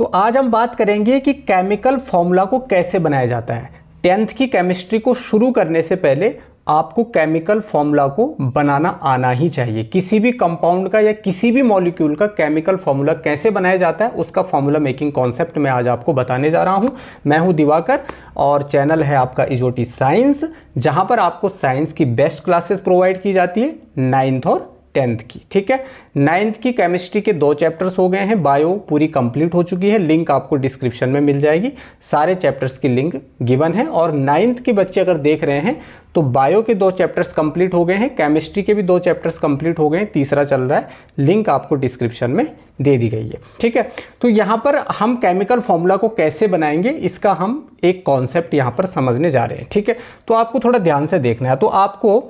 तो आज हम बात करेंगे कि केमिकल फॉर्मूला को कैसे बनाया जाता है। 10th की केमिस्ट्री को शुरू करने से पहले आपको केमिकल फॉर्मूला को बनाना आना ही चाहिए। किसी भी कंपाउंड का या किसी भी मॉलिक्यूल का केमिकल फॉर्मूला कैसे बनाया जाता है उसका फॉर्मूला मेकिंग कॉन्सेप्ट मैं आज आपको बताने जा रहा हूं। मैं हूं दिवाकर और चैनल है आपका इजोटी साइंस, जहां पर आपको साइंस की बेस्ट क्लासेस प्रोवाइड की जाती है 9th और 10th की। ठीक है, 9th की केमिस्ट्री के 2 चैप्टर्स हो गए हैं, बायो पूरी कंप्लीट हो चुकी है, लिंक आपको डिस्क्रिप्शन में मिल जाएगी, सारे चैप्टर्स की लिंक गिवन है। और 9th के बच्चे अगर देख रहे हैं तो बायो के 2 चैप्टर्स कंप्लीट हो गए हैं, केमिस्ट्री के भी 2 चैप्टर्स कंप्लीट हो गए हैं, तीसरा चल रहा है, लिंक आपको डिस्क्रिप्शन में दे दी गई है। ठीक है, तो यहां पर हम केमिकल फॉर्मूला को कैसे बनाएंगे इसका हम एक कॉन्सेप्ट यहां पर समझने जा रहे हैं। ठीक है, तो आपको थोड़ा ध्यान से देखना है। तो आपको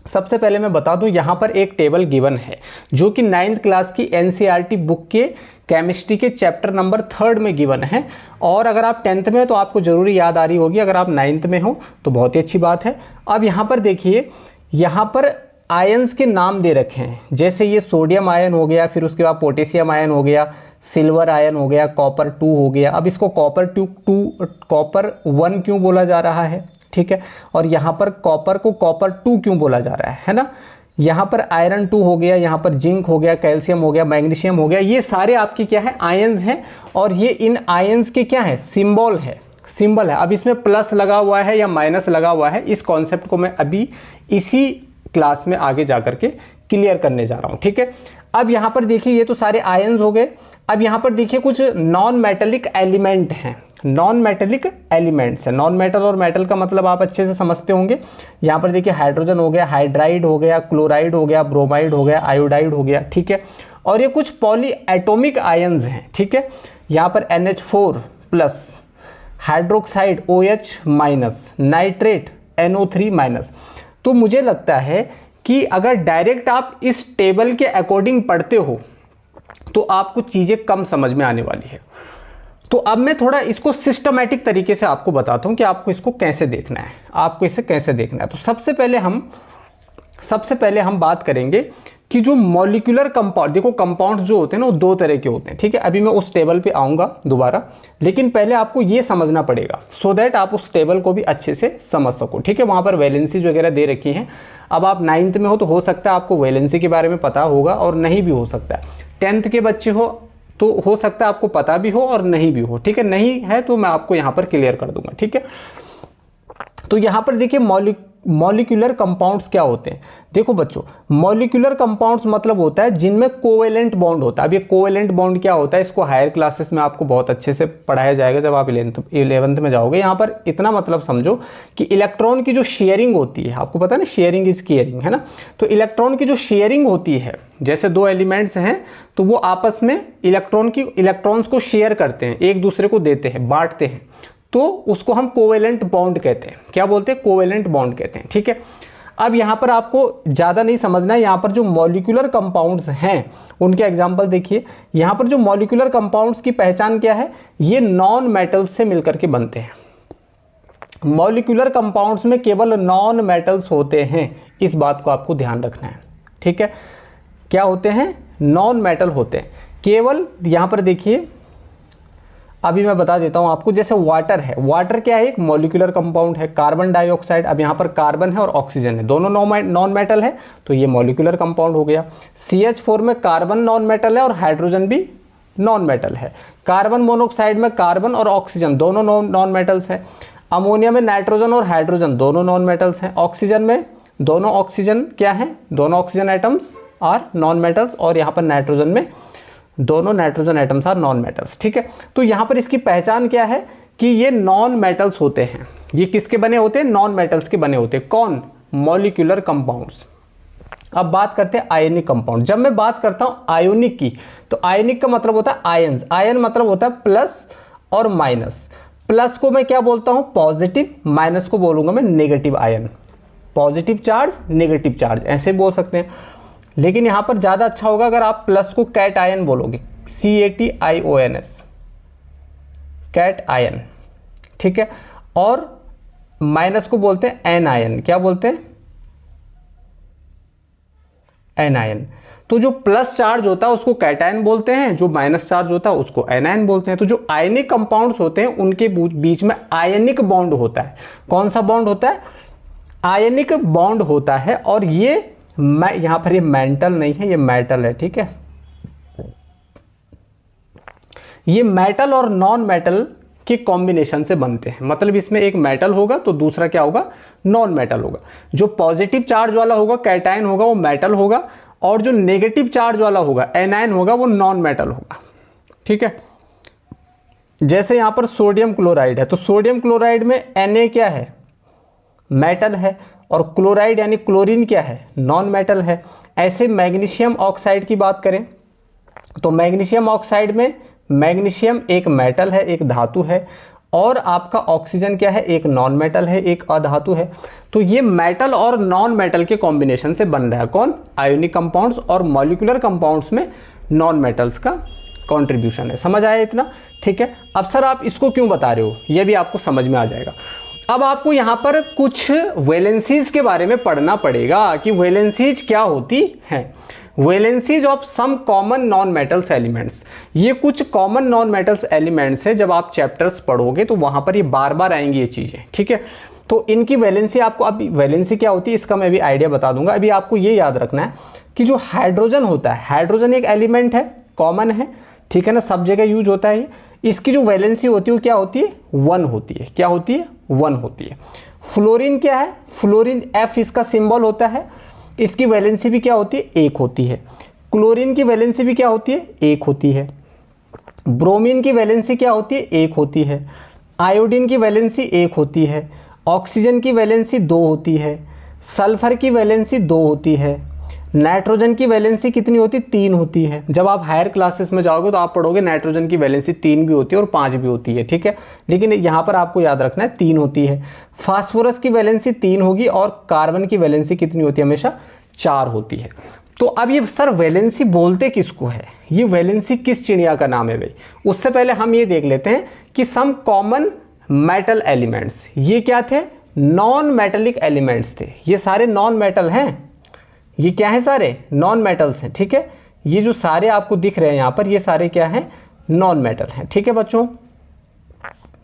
सबसे पहले मैं बता दूं, यहां पर एक टेबल गिवन है जो कि 9th क्लास की एनसीईआरटी बुक के केमिस्ट्री के चैप्टर नंबर 3 में गिवन है। और अगर आप 10th में हो तो आपको जरूरी याद आ रही होगी, अगर आप 9th में हो तो बहुत ही अच्छी बात है। अब यहां पर देखिए, यहां पर आयंस के नाम दे रखे हैं, जैसे ये सोडियम आयन हो गया, फिर उसके बाद पोटेशियम आयन हो गया, सिल्वर आयन हो गया, कॉपर 2 हो गया। अब इसको कॉपर 1 क्यों बोला जा रहा है? ठीक है, और यहाँ पर कॉपर को कॉपर 2 क्यों बोला जा रहा है ना। यहाँ पर आयरन 2 हो गया, यहाँ पर जिंक हो गया, कैल्शियम हो गया, मैग्नीशियम हो गया, ये सारे आपके क्या है, आयंस हैं। और ये इन आयंस के क्या है, सिंबल है। अब इसमें प्लस लगा हुआ है या माइनस लगा हुआ है, इस कॉन्सेप्ट को मैं अभी इसी क्लास में आगे जाकर के क्लियर करने जा रहा हूँ। ठीक है, अब यहाँ पर देखिए ये तो सारे आयंस हो गए। अब यहाँ पर देखिए कुछ नॉन मेटेलिक एलिमेंट हैं, नॉन मेटेलिक एलिमेंट्स है। नॉन मेटल और मेटल का मतलब आप अच्छे से समझते होंगे। यहाँ पर देखिए हाइड्रोजन हो गया, हाइड्राइड हो गया, क्लोराइड हो गया, ब्रोमाइड हो गया, आयोडाइड हो गया। ठीक है, और ये कुछ पॉली एटोमिक आयंस हैं। ठीक है, यहाँ पर NH4 plus, hydroxide OH minus, nitrate NO3 minus. तो मुझे लगता है कि अगर डायरेक्ट आप इस टेबल के अकॉर्डिंग पढ़ते हो तो आपको चीजें कम समझ में आने वाली है। तो अब मैं थोड़ा इसको सिस्टमैटिक तरीके से आपको बताता हूं कि आपको इसको कैसे देखना है, आपको इसे कैसे देखना है। तो सबसे पहले हम बात करेंगे कि जो मॉलिक्यूलर कंपाउंड, देखो कंपाउंड्स जो होते हैं ना वो 2 तरह के होते हैं। ठीक है, अभी मैं उस टेबल पे आऊंगा दोबारा, लेकिन पहले आपको ये समझना पड़ेगा सो दैट आप उस टेबल को भी अच्छे से समझ सको। ठीक है, वहां पर वैलेंसीज वगैरह दे रखी हैं। अब आप 9th में हो तो हो सकता है आपको वैलेंसी के बारे में पता होगा और नहीं भी हो सकता है। 10th के बच्चे हो तो हो सकता है आपको पता भी हो और नहीं भी हो। ठीक है, नहीं है तो मैं आपको यहां पर क्लियर कर दूंगा। ठीक है, तो यहां पर देखिए मॉलिक्यूलर कंपाउंड्स क्या होते हैं। देखो बच्चों, मॉलिक्यूलर कंपाउंड्स मतलब होता है जिनमें कोवेलेंट बॉन्ड होता है। अब ये कोवेलेंट बॉन्ड क्या होता है, इसको हायर क्लासेस में आपको बहुत अच्छे से पढ़ाया जाएगा जब आप 11th में जाओगे। यहाँ पर इतना मतलब समझो कि इलेक्ट्रॉन की जो शेयरिंग होती है, आपको पता है ना, शेयरिंग इज केयरिंग, है ना। तो इलेक्ट्रॉन की जो शेयरिंग होती है, जैसे 2 एलिमेंट्स हैं तो वो आपस में इलेक्ट्रॉन्स को शेयर करते हैं, एक दूसरे को देते हैं, बांटते हैं, तो उसको हम कोवेलेंट बॉन्ड कहते हैं। क्या बोलते हैं? कोवेलेंट बॉन्ड कहते हैं। ठीक है, अब यहां पर आपको ज्यादा नहीं समझना है। यहां पर जो मॉलिक्यूलर कंपाउंड्स हैं उनके एग्जांपल देखिए। यहां पर जो मॉलिक्यूलर कंपाउंड्स की पहचान क्या है, ये नॉन मेटल्स से मिलकर के बनते हैं। मॉलिक्यूलर कंपाउंड्स में केवल नॉन मेटल्स होते हैं, इस बात को आपको ध्यान रखना है। ठीक है, क्या होते हैं? नॉन मेटल होते हैं केवल। यहां पर देखिए, अभी मैं बता देता हूं आपको, जैसे वाटर है, वाटर क्या है? एक मॉलिक्यूलर कंपाउंड है। कार्बन डाइऑक्साइड, अब यहां पर कार्बन है और ऑक्सीजन है, दोनों नॉन मेटल है, तो ये मॉलिक्यूलर कंपाउंड हो गया। CH4 में कार्बन नॉन मेटल है और हाइड्रोजन भी नॉन मेटल है। कार्बन मोनोऑक्साइड में कार्बन और ऑक्सीजन दोनों नॉन मेटल्स है। अमोनिया में नाइट्रोजन और हाइड्रोजन दोनों नॉन मेटल्स हैं। ऑक्सीजन में दोनों ऑक्सीजन क्या है, दोनों oxygen atoms are non metals. और यहाँ पर नाइट्रोजन में दोनों nitrogen atoms are non metals. ठीक है, तो यहां पर इसकी पहचान क्या है कि ये नॉन मेटल्स होते हैं। ये किसके बने होते हैं? नॉन मेटल्स के बने होते हैं। कौन? Molecular compounds. अब बात करते हैं आयनिक कंपाउंड। जब मैं बात करता हूं आयोनिक की, तो आयनिक का मतलब होता है आयंस। आयन मतलब होता है प्लस और माइनस। प्लस को मैं क्या बोलता हूं? पॉजिटिव। माइनस को बोलूंगा मैं negative ion. Positive charge, negative charge, ऐसे बोल सकते हैं। लेकिन यहां पर ज्यादा अच्छा होगा अगर आप प्लस को कैट आयन बोलोगे, CATIONS, कैट आयन। ठीक है, और माइनस को बोलते हैं एन आयन। क्या बोलते हैं? Anion. तो जो प्लस चार्ज होता है उसको कैटायन बोलते हैं, जो माइनस चार्ज होता है उसको एनायन बोलते हैं। तो जो आयनिक कंपाउंड्स होते हैं उनके बीच में आयनिक बॉन्ड होता है। कौन सा बॉन्ड होता है? आयनिक बॉन्ड होता है। और ये यहां पर ये मेंटल नहीं है, ये मेटल है, ठीक है। ये मेटल और नॉन मेटल के कॉम्बिनेशन से बनते हैं, मतलब इसमें एक मेटल होगा तो दूसरा क्या होगा? नॉन मेटल होगा। जो पॉजिटिव चार्ज वाला होगा कैटायन होगा वो मेटल होगा, और जो नेगेटिव चार्ज वाला होगा एनायन होगा वो नॉन मेटल होगा, ठीक है। जैसे यहां पर सोडियम क्लोराइड है, तो सोडियम क्लोराइड में Na क्या है? मेटल है, और क्लोराइड यानी क्लोरीन क्या है? नॉन मेटल है। ऐसे मैग्नीशियम ऑक्साइड की बात करें तो मैग्नीशियम ऑक्साइड में मैग्नीशियम एक मेटल है, एक धातु है, और आपका ऑक्सीजन क्या है? एक नॉन मेटल है, एक अधातु है। तो ये मेटल और नॉन मेटल के कॉम्बिनेशन से बन रहा है कौन? Ionic compounds. और मॉलिक्यूलर कंपाउंड्स में नॉन मेटल्स का कंट्रीब्यूशन है। समझ आया इतना? ठीक है। अब सर आप इसको क्यों बता रहे हो, ये भी आपको समझ में आ जाएगा। अब आपको यहाँ पर कुछ वैलेंसीज के बारे में पढ़ना पड़ेगा कि वैलेंसीज क्या होती हैं। Valencies of some common non metals elements, ये कुछ कॉमन नॉन मेटल्स एलिमेंट्स है, जब आप चैप्टर्स पढ़ोगे तो वहां पर ये बार बार आएंगी ये चीजें, ठीक है। तो इनकी वैलेंसी आपको, अब वैलेंसी क्या होती है इसका मैं भी आइडिया बता दूंगा। अभी आपको ये याद रखना है कि जो हाइड्रोजन होता है, हाइड्रोजन एक एलिमेंट है, कॉमन है, ठीक है ना, सब जगह यूज होता है। इसकी जो वैलेंसी होती है वो क्या होती है? 1 होती है। क्या होती है? 1 होती है। फ्लोरीन क्या है? फ्लोरीन F इसका सिंबल होता है, इसकी वैलेंसी भी क्या होती है? 1 होती है। क्लोरीन की वैलेंसी भी क्या होती है? 1 होती है। ब्रोमीन की वैलेंसी क्या होती है? 1 होती है। आयोडीन की वैलेंसी 1 होती है। ऑक्सीजन की वैलेंसी 2 होती है। सल्फर की वैलेंसी 2 होती है। नाइट्रोजन की वैलेंसी कितनी होती है? 3 होती है। जब आप हायर क्लासेस में जाओगे तो आप पढ़ोगे नाइट्रोजन की वैलेंसी 3 भी होती है और 5 भी होती है, ठीक है। लेकिन यहाँ पर आपको याद रखना है 3 होती है। फास्फोरस की वैलेंसी 3 होगी, और कार्बन की वैलेंसी कितनी होती है? हमेशा 4 होती है। तो अब ये सर वैलेंसी बोलते किसको है? ये वैलेंसी किस चिड़िया का नाम है भाई? उससे पहले हम ये देख लेते हैं कि सम कॉमन मेटल एलिमेंट्स, ये क्या थे? नॉन मेटेलिक एलिमेंट्स थे। ये सारे नॉन मेटल हैं, ये क्या है? सारे नॉन मेटल्स हैं, ठीक है। ये जो सारे आपको दिख रहे हैं यहाँ पर, ये सारे क्या हैं? नॉन मेटल हैं, ठीक है बच्चों,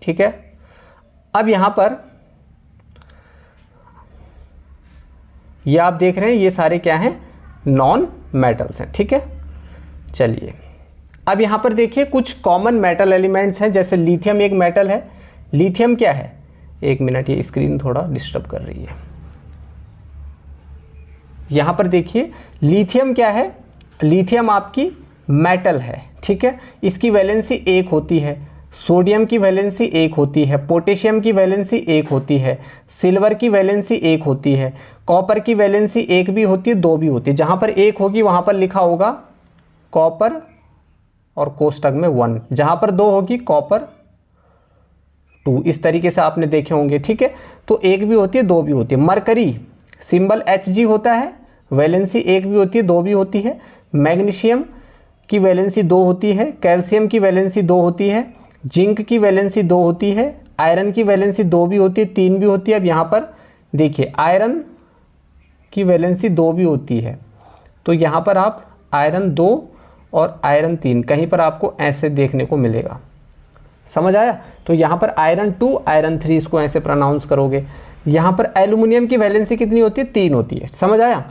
ठीक है। अब यहाँ पर ये आप देख रहे हैं ये सारे क्या हैं? नॉन मेटल्स हैं, ठीक है। चलिए अब यहाँ पर देखिए कुछ कॉमन मेटल एलिमेंट्स हैं, जैसे लिथियम एक मेटल है। लिथियम क्या है? एक मिनट, ये स्क्रीन थोड़ा डिस्टर्ब कर रही है। यहाँ पर देखिए लिथियम क्या है? लिथियम आपकी मेटल है, ठीक है। इसकी वैलेंसी 1 होती है। सोडियम की वैलेंसी 1 होती है। पोटेशियम की वैलेंसी 1 होती है। सिल्वर की वैलेंसी 1 होती है। कॉपर की वैलेंसी 1 भी होती है, 2 भी होती है। जहाँ पर 1 होगी वहाँ पर लिखा होगा कॉपर और कोष्टक में 1, जहाँ पर 2 होगी कॉपर 2। इस तरीके से आपने देखे होंगे, ठीक है। तो 1 भी होती है, 2 भी होती है। मरकरी सिंबल Hg होता है, वैलेंसी 1 भी होती है, 2 भी होती है। मैग्नीशियम की वैलेंसी 2 होती है। कैल्शियम की वैलेंसी 2 होती है। जिंक की वैलेंसी 2 होती है। आयरन की वैलेंसी 2 भी होती है, 3 भी होती है। अब यहाँ पर देखिए आयरन की वैलेंसी 2 भी होती है, तो यहाँ पर आप आयरन 2 और आयरन 3 कहीं पर आपको ऐसे देखने को मिलेगा। समझ आया? तो यहाँ पर आयरन 2 आयरन 3 इसको ऐसे प्रोनाउंस करोगे। यहाँ पर एल्युमिनियम की वैलेंसी कितनी होती है? 3 होती है। समझ आया?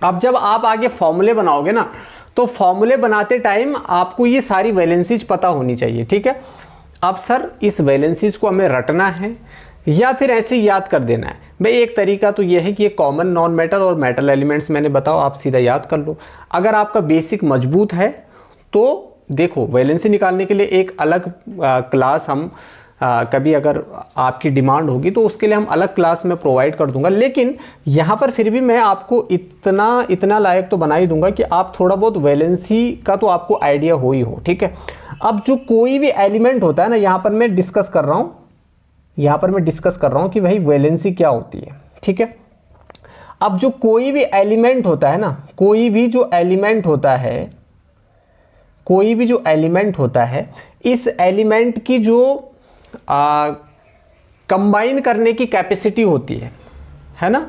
अब जब आप आगे फॉर्मूले बनाओगे ना, तो फॉर्मूले बनाते टाइम आपको ये सारी वैलेंसीज पता होनी चाहिए, ठीक है। अब सर इस वैलेंसीज को हमें रटना है या फिर ऐसे ही याद कर देना है? भाई एक तरीका तो ये है कि ये कॉमन नॉन मेटल और मेटल एलिमेंट्स मैंने बताओ, आप सीधा याद कर लो। अगर आपका बेसिक मजबूत है तो देखो वैलेंसी निकालने के लिए एक अलग क्लास हम कभी अगर आपकी डिमांड होगी तो उसके लिए हम अलग क्लास में प्रोवाइड कर दूंगा। लेकिन यहाँ पर फिर भी मैं आपको इतना लायक तो बना ही दूंगा कि आप थोड़ा बहुत वैलेंसी का तो आपको आइडिया हो ही हो, ठीक है। अब जो कोई भी एलिमेंट होता है ना, यहाँ पर मैं डिस्कस कर रहा हूँ कि भाई वैलेंसी क्या होती है, ठीक है। अब जो कोई भी एलिमेंट होता है ना, कोई भी जो एलिमेंट होता है, इस एलिमेंट की जो कंबाइन करने की कैपेसिटी होती है ना,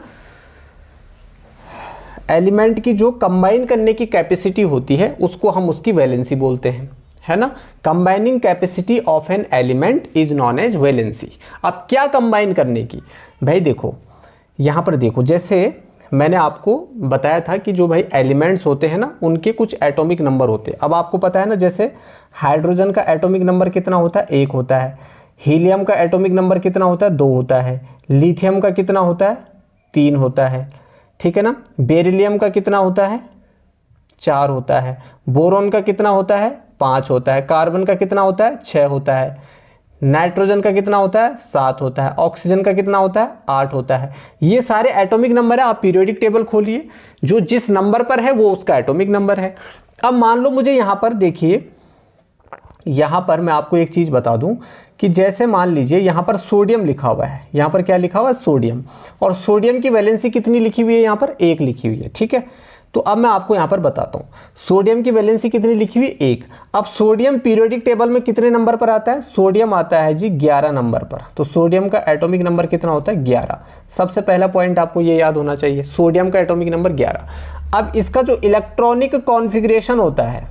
एलिमेंट की जो कंबाइन करने की कैपेसिटी होती है उसको हम उसकी वैलेंसी बोलते हैं, है ना। Combining capacity of an element is known as valency. अब क्या कंबाइन करने की, भाई देखो यहाँ पर देखो, जैसे मैंने आपको बताया था कि जो भाई एलिमेंट्स होते हैं ना उनके कुछ एटॉमिक नंबर होते हैं। अब आपको पता है ना, जैसे हाइड्रोजन का एटॉमिक नंबर कितना होता है, 1 होता है। हीलियम का एटॉमिक नंबर कितना होता है, 2 होता है। लिथियम का कितना होता है, 3 होता है, ठीक है ना। बेरिलियम का कितना होता है, 4 होता है। बोरॉन का कितना होता है, 5 होता है। कार्बन का कितना होता है, 6 होता है। नाइट्रोजन का कितना होता है, 7 होता है। ऑक्सीजन का कितना होता है, 8 होता है। ये सारे एटॉमिक नंबर है। आप पीरियोडिक टेबल खोलिए, जो जिस नंबर पर है वो उसका एटॉमिक नंबर है। अब मान लो मुझे यहाँ पर देखिए, यहाँ पर मैं आपको एक चीज़ बता दूं कि जैसे मान लीजिए यहाँ पर सोडियम लिखा हुआ है, यहाँ पर क्या लिखा हुआ है, सोडियम। और सोडियम की वैलेंसी कितनी लिखी हुई है, यहाँ पर 1 लिखी हुई है, ठीक है। तो अब मैं आपको यहाँ पर बताता हूँ सोडियम की वैलेंसी कितनी लिखी हुई, 1। अब सोडियम पीरियोडिक टेबल में कितने नंबर पर आता है, सोडियम आता है जी 11 नंबर पर। तो सोडियम का एटॉमिक नंबर कितना होता है, 11। सबसे पहला पॉइंट आपको ये याद होना चाहिए, सोडियम का एटॉमिक नंबर 11। अब इसका जो इलेक्ट्रॉनिक कॉन्फ़िगरेशन होता है,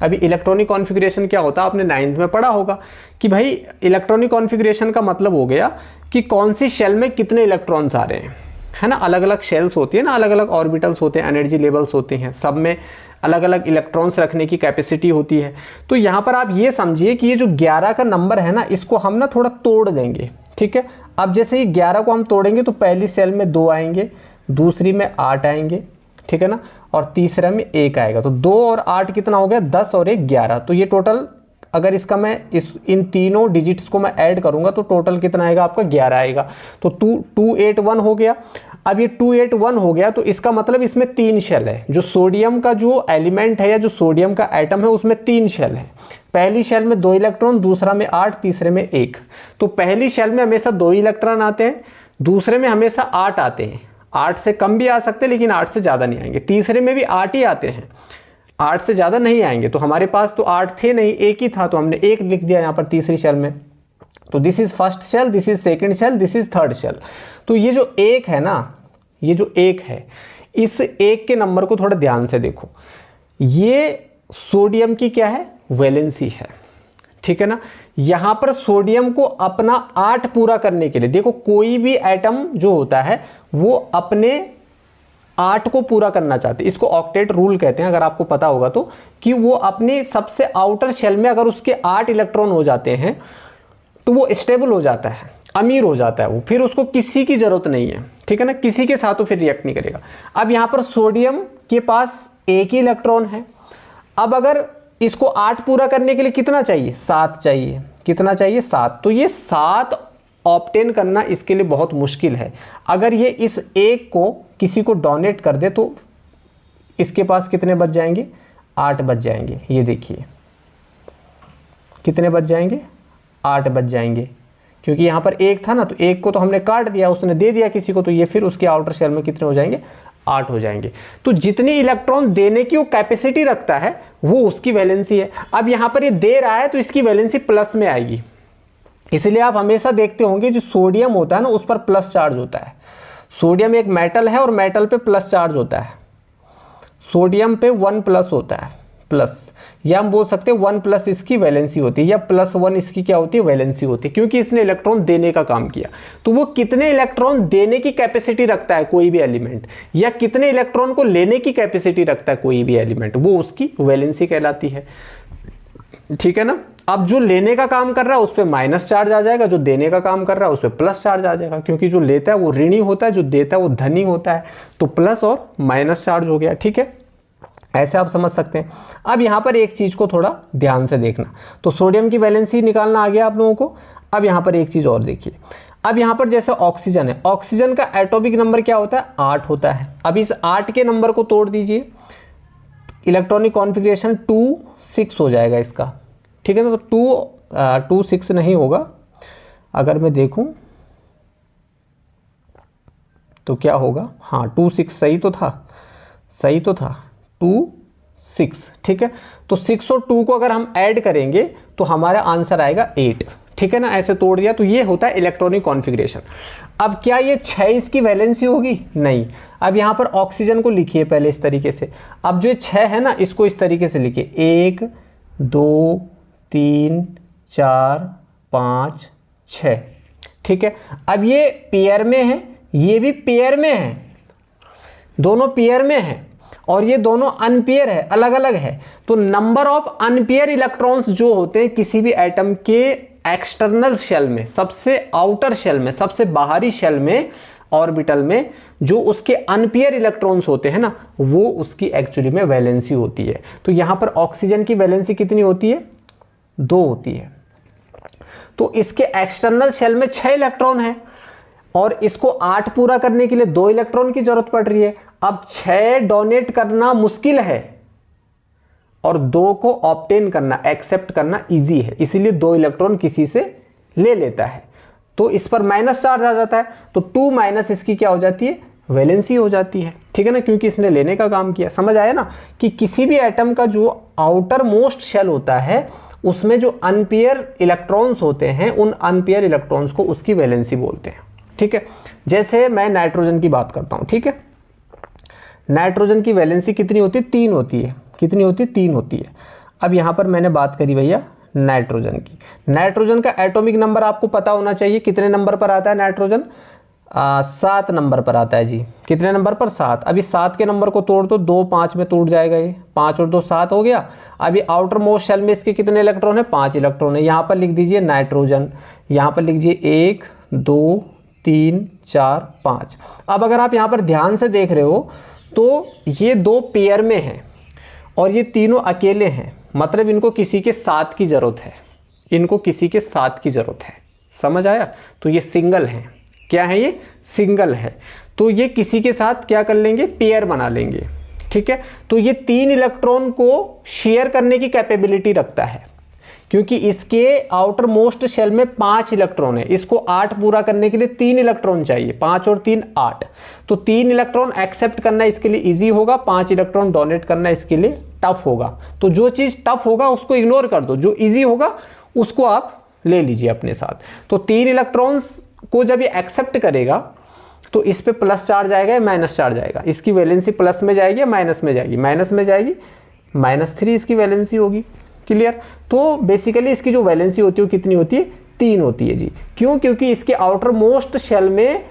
अभी इलेक्ट्रॉनिक कॉन्फ़िगरेशन क्या होता है, आपने 9th में पढ़ा होगा कि भाई इलेक्ट्रॉनिक कॉन्फ़िगरेशन का मतलब हो गया कि कौन सी शेल में कितने इलेक्ट्रॉन्स आ रहे हैं, है ना। अलग अलग शेल्स होती है ना, अलग अलग ऑर्बिटल्स होते हैं, एनर्जी लेवल्स होते हैं, सब में अलग अलग इलेक्ट्रॉन्स रखने की कैपेसिटी होती है। तो यहाँ पर आप ये समझिए कि ये जो 11 का नंबर है ना, इसको हम ना थोड़ा तोड़ देंगे, ठीक है। अब जैसे ये 11 को हम तोड़ेंगे तो पहली सेल में 2 आएंगे, दूसरी में 8 आएंगे, ठीक है ना, और तीसरे में 1 आएगा। तो 2 और 8 कितना हो गया, 10 और 1 11। तो ये टोटल, अगर इसका मैं इन तीनों डिजिट्स को मैं ऐड करूंगा तो टोटल कितना आएगा आपका, 11 आएगा। तो 281 हो गया। अब ये 281 हो गया तो इसका मतलब इसमें 3 शेल है। जो सोडियम का जो एलिमेंट है या जो सोडियम का एटम है उसमें 3 शेल है। पहली शेल में 2 इलेक्ट्रॉन, दूसरा में 8, तीसरे में 1। तो पहली शेल में हमेशा 2 इलेक्ट्रॉन आते हैं, दूसरे में हमेशा 8 आते हैं। 8 से कम भी आ सकते हैं लेकिन 8 से ज़्यादा नहीं आएंगे। तीसरे में भी 8 ही आते हैं, 8 से ज़्यादा नहीं आएंगे। तो हमारे पास तो 8 थे नहीं, 1 ही था, तो हमने 1 लिख दिया यहाँ पर तीसरी शेल में। तो this is first shell, this is second shell, this is third shell. तो ये जो 1 है ना, ये जो 1 है, इस 1 के नंबर को थोड़ा ध्यान से देखो। ये सोडियम की क्या है, वैलेंसी है, ठीक है ना। यहां पर सोडियम को अपना 8 पूरा करने के लिए, देखो कोई भी एटम जो होता है वो अपने 8 को पूरा करना चाहते हैं। इसको ऑक्टेट रूल कहते हैं, अगर आपको पता होगा तो, कि वो अपने सबसे आउटर शेल में अगर उसके 8 इलेक्ट्रॉन हो जाते हैं तो वो स्टेबल हो जाता है, अमीर हो जाता है वो, फिर उसको किसी की जरूरत नहीं है, ठीक है ना, किसी के साथ वो फिर रिएक्ट नहीं करेगा। अब यहां पर सोडियम के पास 1 ही इलेक्ट्रॉन है। अब अगर इसको 8 पूरा करने के लिए कितना चाहिए, 7 चाहिए। कितना चाहिए, 7। तो ये 7 ऑब्टेन करना इसके लिए बहुत मुश्किल है। अगर ये इस 1 को किसी को डोनेट कर दे तो इसके पास कितने बच जाएंगे, 8 बच जाएंगे। ये देखिए कितने बच जाएंगे, 8 बच जाएंगे, क्योंकि यहाँ पर 1 था ना, तो 1 को तो हमने काट दिया, उसने दे दिया किसी को, तो ये फिर उसके आउटर शेल में कितने हो जाएंगे, 8 हो जाएंगे। तो जितनी इलेक्ट्रॉन देने की वो कैपेसिटी रखता है वो उसकी वैलेंसी है। अब यहाँ पर ये दे रहा है तो इसकी वैलेंसी प्लस में आएगी। इसलिए आप हमेशा देखते होंगे जो सोडियम होता है ना उस पर प्लस चार्ज होता है। सोडियम एक मेटल है और मेटल पे प्लस चार्ज होता है। सोडियम पे 1 प्लस होता है, प्लस, या हम बोल सकते हैं 1 प्लस इसकी वैलेंसी होती है, या +1 इसकी क्या होती है, वैलेंसी होती है, क्योंकि इसने इलेक्ट्रॉन देने का काम किया। तो वो कितने इलेक्ट्रॉन देने की कैपेसिटी रखता है कोई भी एलिमेंट, या कितने इलेक्ट्रॉन को लेने की कैपेसिटी रखता है कोई भी एलिमेंट, वो उसकी वैलेंसी कहलाती है, ठीक है ना। अब जो लेने का काम कर रहा है उस पर माइनस चार्ज आ जाएगा, जो देने का काम कर रहा है उस पर प्लस चार्ज आ जाएगा, क्योंकि जो लेता है वो ऋणी होता है, जो देता है वो धनी होता है। तो प्लस और माइनस चार्ज हो गया, ठीक है, ऐसे आप समझ सकते हैं। अब यहाँ पर एक चीज़ को थोड़ा ध्यान से देखना। तो सोडियम की वैलेंसी निकालना आ गया आप लोगों को। अब यहाँ पर एक चीज़ और देखिए। अब यहाँ पर जैसे ऑक्सीजन है, ऑक्सीजन का एटॉमिक नंबर क्या होता है, 8 होता है। अब इस 8 के नंबर को तोड़ दीजिए, इलेक्ट्रॉनिक कॉन्फ़िगरेशन 2 6 हो जाएगा इसका, ठीक है ना। तो 2 6 नहीं होगा, अगर मैं देखूं तो क्या होगा, हाँ 2 6 सही तो था, सही तो था, 2 6, ठीक है। तो 6 और 2 को अगर हम ऐड करेंगे तो हमारा आंसर आएगा 8, ठीक है ना। ऐसे तोड़ दिया। तो ये होता है इलेक्ट्रॉनिक कॉन्फ़िगरेशन। अब क्या ये 6 इसकी वैलेंसी होगी? नहीं। अब यहाँ पर ऑक्सीजन को लिखिए पहले इस तरीके से। अब जो 6 है ना, इसको इस तरीके से लिखिए 1 2 3 4 5 6। ठीक है, अब ये पेयर में है, ये भी पेयर में है, दोनों पेयर में है, और ये दोनों अनपेयर है, अलग अलग है। तो नंबर ऑफ अनपेयर इलेक्ट्रॉन्स जो होते हैं किसी भी एटम के एक्सटर्नल शेल में, सबसे आउटर शेल में, सबसे बाहरी शेल में, ऑर्बिटल में, जो उसके अनपेयर इलेक्ट्रॉन्स होते हैं ना, वो उसकी एक्चुअली में वैलेंसी होती है। तो यहां पर ऑक्सीजन की वैलेंसी कितनी होती है? 2 होती है। तो इसके एक्सटर्नल शेल में 6 इलेक्ट्रॉन है और इसको 8 पूरा करने के लिए 2 इलेक्ट्रॉन की जरूरत पड़ रही है। अब 6 डोनेट करना मुश्किल है और 2 को ऑब्टेन करना, एक्सेप्ट करना इजी है, इसीलिए 2 इलेक्ट्रॉन किसी से ले लेता है, तो इस पर माइनस चार्ज आ जाता है। तो 2 माइनस इसकी क्या हो जाती है? वैलेंसी हो जाती है। ठीक है ना, क्योंकि इसने लेने का काम किया। समझ आया ना कि किसी भी एटम का जो आउटर मोस्ट शेल होता है उसमें जो अनपेयर इलेक्ट्रॉन्स होते हैं, उन अनपेयर इलेक्ट्रॉन्स को उसकी वैलेंसी बोलते हैं। ठीक है, जैसे मैं नाइट्रोजन की बात करता हूं। ठीक है, नाइट्रोजन की वैलेंसी कितनी होती है? 3 होती है। कितनी होती है? 3 होती है। अब यहां पर मैंने बात करी भैया नाइट्रोजन की। नाइट्रोजन का एटॉमिक नंबर आपको पता होना चाहिए, कितने नंबर पर आता है नाइट्रोजन? 7 नंबर पर आता है जी। कितने नंबर पर? 7। अभी 7 के नंबर को तोड़ दो, 2 5 में टूट जाएगा, ये 5 और 2 7 हो गया। अभी आउटर मोस्ट शेल में इसके कितने इलेक्ट्रॉन है? 5 इलेक्ट्रॉन है। यहाँ पर लिख दीजिए नाइट्रोजन, यहाँ पर लिख दीजिए 1 2 3 4 5। अब अगर आप यहाँ पर ध्यान से देख रहे हो तो ये 2 पेयर में हैं और ये तीनों अकेले हैं, मतलब इनको किसी के साथ की जरूरत है, इनको किसी के साथ की जरूरत है। समझ आया? तो ये सिंगल है। क्या है ये? सिंगल है। तो ये किसी के साथ क्या कर लेंगे? पेयर बना लेंगे। ठीक है, तो ये 3 इलेक्ट्रॉन को शेयर करने की कैपेबिलिटी रखता है, क्योंकि इसके आउटर मोस्ट शेल में 5 इलेक्ट्रॉन है, इसको 8 पूरा करने के लिए 3 इलेक्ट्रॉन चाहिए, 5 और 3 8। तो 3 इलेक्ट्रॉन एक्सेप्ट करना इसके लिए इजी होगा, 5 इलेक्ट्रॉन डोनेट करना इसके लिए टफ होगा। तो जो चीज टफ होगा उसको इग्नोर कर दो, जो इजी होगा उसको आप ले लीजिए अपने साथ। तो 3 इलेक्ट्रॉन्स को जब ये एक्सेप्ट करेगा तो इस पे प्लस चार्ज आएगा या माइनस चार्ज आएगा? इसकी वैलेंसी प्लस में जाएगी या माइनस में जाएगी? माइनस में जाएगी। -3 इसकी वैलेंसी होगी। क्लियर? तो बेसिकली इसकी जो वैलेंसी होती है वो कितनी होती है? 3 होती है जी। क्यों? क्योंकि इसके आउटर मोस्ट शेल में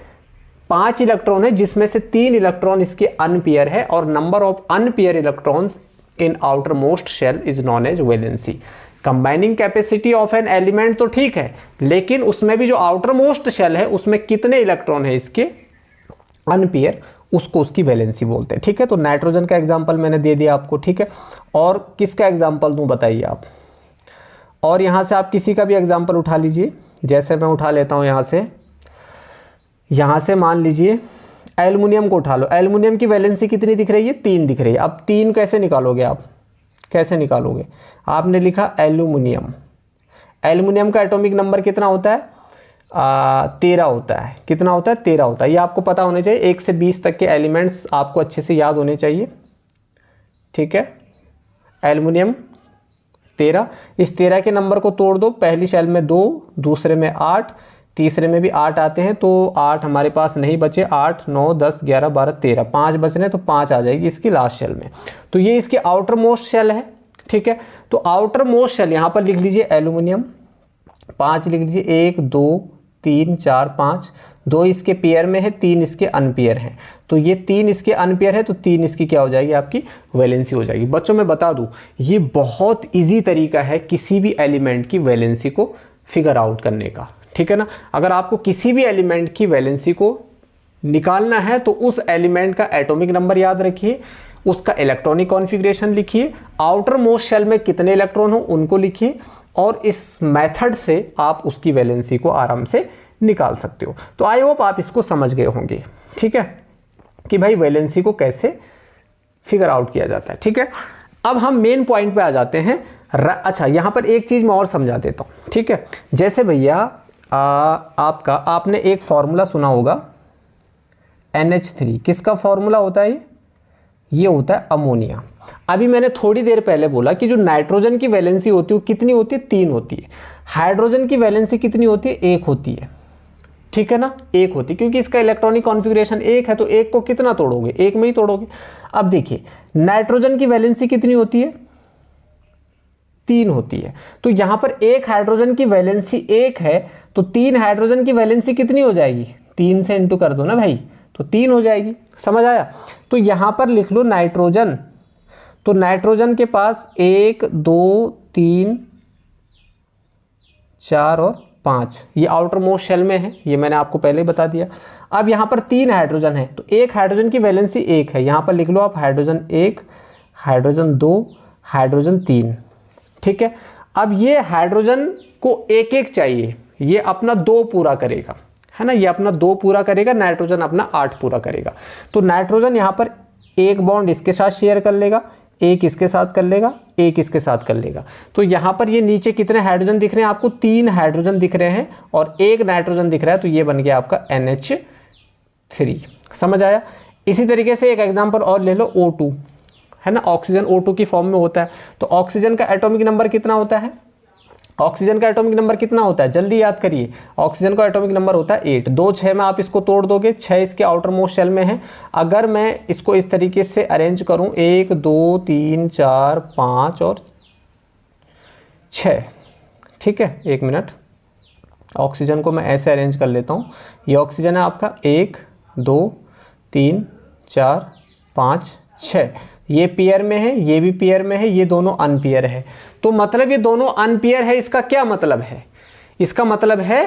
5 इलेक्ट्रॉन है, जिसमें से 3 इलेक्ट्रॉन इसके अनपेयर है, और number of unpair electrons in outermost shell is known as valency. Combining capacity of an element तो ठीक है, लेकिन उसमें भी जो आउटर मोस्ट शेल है उसमें कितने इलेक्ट्रॉन है इसके अनपेयर, उसको उसकी वैलेंसी बोलते हैं। ठीक है, तो नाइट्रोजन का एग्जांपल मैंने दे दिया आपको। ठीक है, और किसका एग्जांपल दूं बताइए आप? और यहां से आप किसी का भी एग्जांपल उठा लीजिए। जैसे मैं उठा लेता हूं यहां से मान लीजिए एल्युमिनियम को उठा लो। एल्युमिनियम की वैलेंसी कितनी दिख रही है? 3 दिख रही है। अब 3 कैसे निकालोगे आप? कैसे निकालोगे? आपने लिखा एल्युमिनियम। एल्युमिनियम का एटॉमिक नंबर कितना होता है? 13 होता है। कितना होता है? 13 होता है। ये आपको पता होने चाहिए। 1 से 20 तक के एलिमेंट्स आपको अच्छे से याद होने चाहिए। ठीक है, एल्युमिनियम 13। इस 13 के नंबर को तोड़ दो, पहली शेल में 2, दूसरे में 8, तीसरे में भी 8 आते हैं, तो 8 हमारे पास नहीं बचे। 8 9 10 11 12 13, 5 बच रहे हैं, तो 5 आ जाएगी इसकी लास्ट शेल में। तो ये इसके आउटर मोस्ट शेल है। ठीक है, तो आउटर मोस्ट शेल यहां पर लिख लीजिए एल्युमिनियम, 5 लिख लीजिए, 1 2 3 4 5। 2 इसके पेयर में है, 3 इसके अनपेयर हैं। तो ये 3 इसके अनपेयर है, तो 3 इसकी क्या हो जाएगी? आपकी वैलेंसी हो जाएगी। बच्चों मैं बता दूं, ये बहुत इजी तरीका है किसी भी एलिमेंट की वैलेंसी को फिगर आउट करने का। ठीक है ना, अगर आपको किसी भी एलिमेंट की वैलेंसी को निकालना है तो उस एलिमेंट का एटॉमिक नंबर याद रखिए, उसका इलेक्ट्रॉनिक कॉन्फ़िगरेशन लिखिए, आउटर मोस्ट शेल में कितने इलेक्ट्रॉन हो उनको लिखिए, और इस मेथड से आप उसकी वैलेंसी को आराम से निकाल सकते हो। तो आई होप आप इसको समझ गए होंगे। ठीक है, कि भाई वैलेंसी को कैसे फिगर आउट किया जाता है। ठीक है, अब हम मेन पॉइंट पे आ जाते हैं। अच्छा, यहां पर एक चीज मैं और समझा देता हूं। ठीक है, जैसे भैया आपने एक फॉर्मूला सुना होगा NH3। किसका फॉर्मूला होता है? ये होता है अमोनिया। अभी मैंने थोड़ी देर पहले बोला कि जो नाइट्रोजन की वैलेंसी होती है वो कितनी होती है? 3 होती है। हाइड्रोजन की वैलेंसी कितनी होती है? 1 होती है। ठीक है ना, एक होती, क्योंकि इसका इलेक्ट्रॉनिक कॉन्फ़िगरेशन एक है, तो एक को कितना तोड़ोगे, एक में ही तोड़ोगे। अब देखिए नाइट्रोजन की वैलेंसी कितनी होती है, 3 होती है। तो यहां पर एक हाइड्रोजन की वैलेंसी 1 है, तो 3 हाइड्रोजन की वैलेंसी कितनी हो जाएगी, 3 से इंटू कर दो ना भाई, तो 3 हो जाएगी। समझ आया। तो यहां पर लिख लो नाइट्रोजन, तो नाइट्रोजन के पास 1 2 3 4 और 5, ये आउटर मोस्ट शेल में है, ये मैंने आपको पहले ही बता दिया। अब यहाँ पर 3 हाइड्रोजन है, तो एक हाइड्रोजन की वैलेंसी 1 है, यहाँ पर लिख लो आप हाइड्रोजन 1, हाइड्रोजन 2, हाइड्रोजन 3। ठीक है। अब ये हाइड्रोजन को एक एक चाहिए, ये अपना 2 पूरा करेगा, है ना, ये अपना 2 पूरा करेगा, नाइट्रोजन अपना 8 पूरा करेगा। तो नाइट्रोजन यहाँ पर एक बॉन्ड इसके साथ शेयर कर लेगा, एक इसके साथ कर लेगा, एक इसके साथ कर लेगा। तो यहाँ पर ये नीचे कितने हाइड्रोजन दिख रहे हैं आपको, 3 हाइड्रोजन दिख रहे हैं और एक नाइट्रोजन दिख रहा है, तो ये बन गया आपका NH3। समझ आया। इसी तरीके से एक एग्जांपल और ले लो, O2, है ना, ऑक्सीजन O2 की फॉर्म में होता है। तो ऑक्सीजन का एटॉमिक नंबर कितना होता है, ऑक्सीजन का एटॉमिक नंबर कितना होता है, जल्दी याद करिए, ऑक्सीजन का एटॉमिक नंबर होता है 8। 2 6 में आप इसको तोड़ दोगे, 6 इसके आउटर मोस्ट शेल में है। अगर मैं इसको इस तरीके से अरेंज करूं, 1 2 3 4 5 और 6, ठीक है, 1 मिनट, ऑक्सीजन को मैं ऐसे अरेंज कर लेता हूं। ये ऑक्सीजन है आपका 1 2 3 4 5 6, ये पेयर में है, ये भी पेयर में है, ये दोनों अनपेयर है। तो मतलब ये दोनों अनपेयर है, इसका क्या मतलब है, इसका मतलब है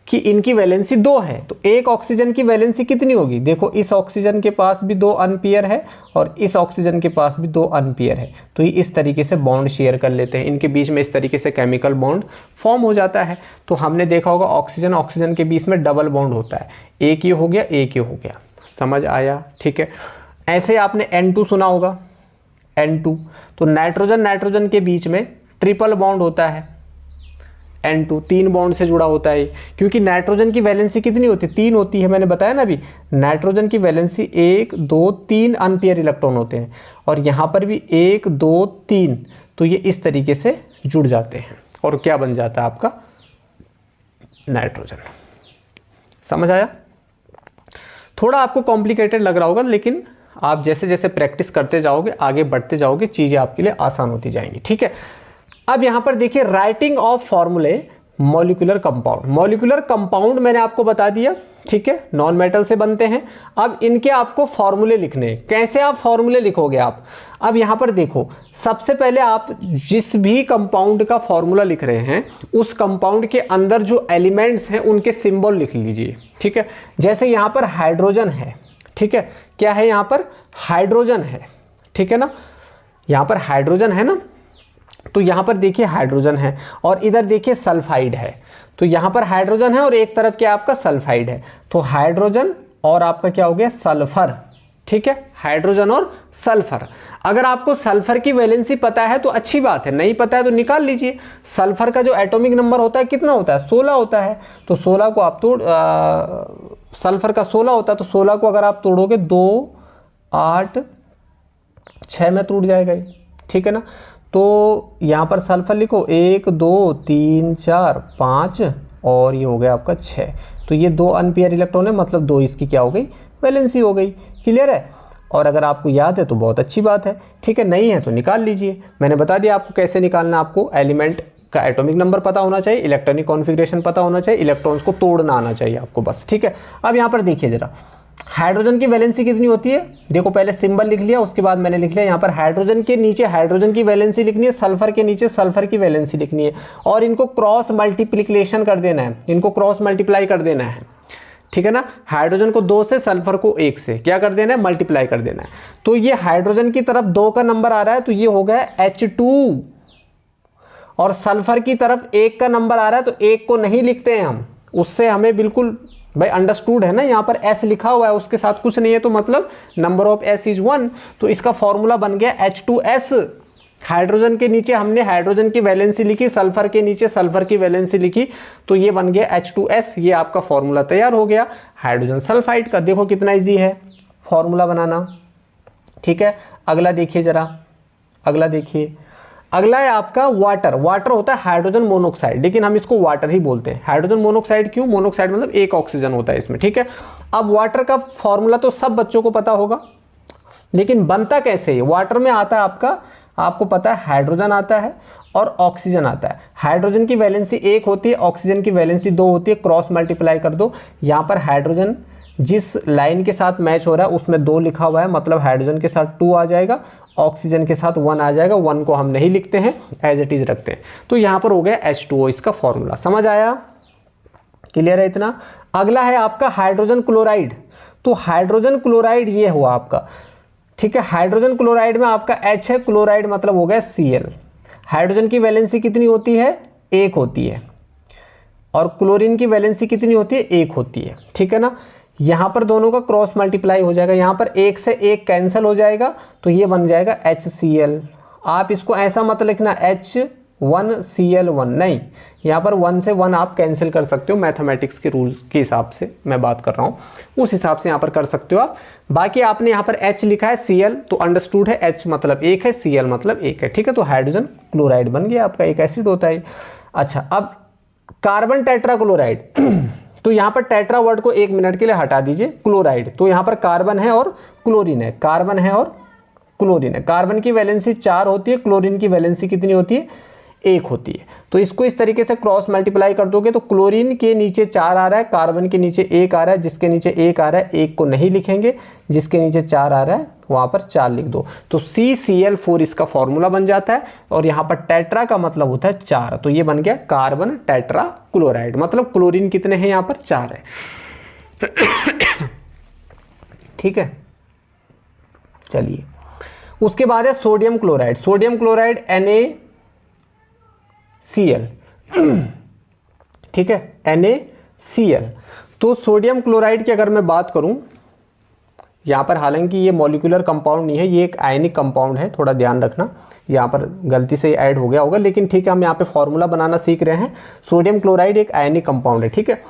कि इनकी वैलेंसी 2 है। तो एक ऑक्सीजन की वैलेंसी कितनी होगी, देखो इस ऑक्सीजन के पास भी 2 अनपेयर है और इस ऑक्सीजन के पास भी 2 अनपेयर है। तो ये इस तरीके से बॉन्ड शेयर कर लेते हैं, इनके बीच में इस तरीके से केमिकल बॉन्ड फॉर्म हो जाता है। तो हमने देखा होगा ऑक्सीजन ऑक्सीजन के बीच में डबल बॉन्ड होता है, एक ये हो गया, एक ये हो गया। समझ आया, ठीक है। ऐसे आपने N2 सुना होगा, N2, तो नाइट्रोजन नाइट्रोजन के बीच में ट्रिपल बॉन्ड होता है, N2 3 बॉन्ड से जुड़ा होता है, क्योंकि नाइट्रोजन की वैलेंसी कितनी होती है, 3 होती है, मैंने बताया ना अभी, नाइट्रोजन की वैलेंसी 1 2 3 अनपेयर इलेक्ट्रॉन होते हैं, और यहाँ पर भी 1 2 3, तो ये इस तरीके से जुड़ जाते हैं और क्या बन जाता है आपका नाइट्रोजन। समझ आया। थोड़ा आपको कॉम्प्लिकेटेड लग रहा होगा, लेकिन आप जैसे जैसे प्रैक्टिस करते जाओगे, आगे बढ़ते जाओगे, चीज़ें आपके लिए आसान होती जाएंगी। ठीक है। अब यहाँ पर देखिए राइटिंग ऑफ फॉर्मूले मॉलिक्यूलर कंपाउंड। मॉलिक्यूलर कंपाउंड मैंने आपको बता दिया, ठीक है, नॉन मेटल से बनते हैं। अब इनके आपको फॉर्मूले लिखने हैं। कैसे आप फॉर्मूले लिखोगे आप, अब यहाँ पर देखो, सबसे पहले आप जिस भी कंपाउंड का फॉर्मूला लिख रहे हैं, उस कंपाउंड के अंदर जो एलिमेंट्स हैं उनके सिंबल लिख लीजिए। ठीक है। जैसे यहाँ पर हाइड्रोजन है, ठीक है, क्या है यहाँ पर हाइड्रोजन है, ठीक है ना, यहाँ पर हाइड्रोजन है ना, तो यहाँ पर देखिए हाइड्रोजन है और इधर देखिए सल्फाइड है। तो यहाँ पर हाइड्रोजन है और एक तरफ क्या आपका सल्फाइड है, तो हाइड्रोजन और आपका क्या हो गया सल्फर। ठीक है, हाइड्रोजन और सल्फर। अगर आपको सल्फर की वैलेंसी पता है तो अच्छी बात है, नहीं पता है तो निकाल लीजिए। सल्फर का जो एटॉमिक नंबर होता है कितना होता है, 16 होता है। तो 16 को आप तोड़, सल्फर का 16 होता है, तो 16 को अगर आप तोड़ोगे 2 8 6 में टूट जाएगा ये। ठीक है ना। तो यहाँ पर सल्फर लिखो 1 2 3 4 5 और ये हो गया आपका 6। तो ये 2 अनपेयर इलेक्ट्रॉन है, मतलब 2 इसकी क्या हो गई वैलेंसी हो गई। क्लियर है। और अगर आपको याद है तो बहुत अच्छी बात है, ठीक है, नहीं है तो निकाल लीजिए। मैंने बता दिया आपको कैसे निकालना। आपको एलिमेंट का एटॉमिक नंबर पता होना चाहिए, इलेक्ट्रॉनिक कॉन्फ़िगरेशन पता होना चाहिए, इलेक्ट्रॉन्स को तोड़ना आना चाहिए आपको बस। ठीक है। अब यहाँ पर देखिए जरा, हाइड्रोजन की वैलेंसी कितनी होती है, देखो पहले सिंबल लिख लिया, उसके बाद मैंने लिख लिया यहाँ पर हाइड्रोजन के नीचे हाइड्रोजन की वैलेंसी लिखनी है, सल्फर के नीचे सल्फर की वैलेंसी लिखनी है, और इनको क्रॉस मल्टीप्लिकेशन कर देना है, इनको क्रॉस मल्टीप्लाई कर देना है। ठीक है ना। हाइड्रोजन को 2 से, सल्फर को 1 से क्या कर देना है, मल्टीप्लाई कर देना है। तो ये हाइड्रोजन की तरफ 2 का नंबर आ रहा है, तो ये हो गया H2, और सल्फर की तरफ 1 का नंबर आ रहा है, तो 1 को नहीं लिखते हैं हम, उससे हमें बिल्कुल भाई अंडरस्टूड है ना, यहाँ पर S लिखा हुआ है, उसके साथ कुछ नहीं है, तो मतलब नंबर ऑफ S इज 1। तो इसका फॉर्मूला बन गया H2S। हाइड्रोजन के नीचे हमने हाइड्रोजन की वैलेंसी लिखी, सल्फर के नीचे सल्फर की वैलेंसी लिखी, तो ये बन गया H2S। ये आपका फॉर्मूला तैयार हो गया हाइड्रोजन सल्फाइड का। देखो कितना इजी है फॉर्मूला बनाना। ठीक है। अगला देखिए जरा, अगला देखिए, अगला है आपका वाटर। वाटर होता है हाइड्रोजन मोनोऑक्साइड, लेकिन हम इसको वाटर ही बोलते हैं। हाइड्रोजन मोनोऑक्साइड क्यों? मोनोऑक्साइड मतलब एक ऑक्सीजन होता है इसमें, ठीक है। अब वाटर का फॉर्मूला तो सब बच्चों को पता होगा, लेकिन बनता कैसे है? वाटर में आता है आपका, आपको पता है हाइड्रोजन आता है और ऑक्सीजन आता है। हाइड्रोजन की वैलेंसी 1 होती है, ऑक्सीजन की वैलेंसी 2 होती है। क्रॉस मल्टीप्लाई कर दो, यहाँ पर हाइड्रोजन जिस लाइन के साथ मैच हो रहा है उसमें 2 लिखा हुआ है, मतलब हाइड्रोजन के साथ 2 आ जाएगा, ऑक्सीजन के साथ 1 आ जाएगा। 1 को हम नहीं लिखते हैं, एज इट इज रखते हैं। तो यहाँ पर हो गया H2O, इसका फॉर्मूला। समझ आया? क्लियर है इतना? अगला है आपका हाइड्रोजन क्लोराइड। तो हाइड्रोजन क्लोराइड ये हुआ आपका, ठीक है। हाइड्रोजन क्लोराइड में आपका H है, क्लोराइड मतलब हो गया Cl। हाइड्रोजन की वैलेंसी कितनी होती है? 1 होती है, और क्लोरीन की वैलेंसी कितनी होती है? 1 होती है, ठीक है ना। यहाँ पर दोनों का क्रॉस मल्टीप्लाई हो जाएगा, यहाँ पर 1 से 1 कैंसिल हो जाएगा, तो ये बन जाएगा HCl। आप इसको ऐसा मत लिखना H1Cl1, नहीं, यहाँ पर 1 से 1 आप कैंसिल कर सकते हो, मैथमेटिक्स के रूल के हिसाब से मैं बात कर रहा हूँ, उस हिसाब से यहाँ पर कर सकते हो आप। बाकी आपने यहाँ पर H लिखा है, Cl तो अंडरस्टूड है, H मतलब 1 है, Cl मतलब 1 है, ठीक है। तो हाइड्रोजन क्लोराइड बन गया आपका, एक एसिड होता है। अच्छा, अब कार्बन टेट्राक्लोराइड तो यहाँ पर टेट्रा वर्ड को 1 मिनट के लिए हटा दीजिए, क्लोराइड। तो यहाँ पर कार्बन है और क्लोरीन है, कार्बन है और क्लोरीन है। कार्बन की वैलेंसी 4 होती है, क्लोरीन की वैलेंसी कितनी होती है? 1 होती है। तो इसको इस तरीके से क्रॉस मल्टीप्लाई कर दोगे तो क्लोरीन के नीचे 4 आ रहा है, कार्बन के नीचे 1 आ रहा है, जिसके नीचे 1 आ रहा है 1 को नहीं लिखेंगे, जिसके नीचे 4 आ रहा है वहां पर 4 लिख दो। तो CCl4 इसका फॉर्मूला बन जाता है, और यहाँ पर टेट्रा का मतलब होता है 4, तो ये बन गया कार्बन टेट्रा क्लोराइड। मतलब क्लोरीन कितने हैं यहाँ पर? 4 है, ठीक है। चलिए, उसके बाद है sodium chloride. Sodium chloride NaCl, ठीक है, NaCl। तो सोडियम क्लोराइड की अगर मैं बात करूं, यहाँ पर हालांकि ये मॉलिक्यूलर कंपाउंड नहीं है, ये एक आयनिक कंपाउंड है, थोड़ा ध्यान रखना, यहाँ पर गलती से ऐड हो गया होगा, लेकिन ठीक है, हम यहाँ पे फॉर्मूला बनाना सीख रहे हैं। सोडियम क्लोराइड एक आयनिक कंपाउंड है, ठीक है।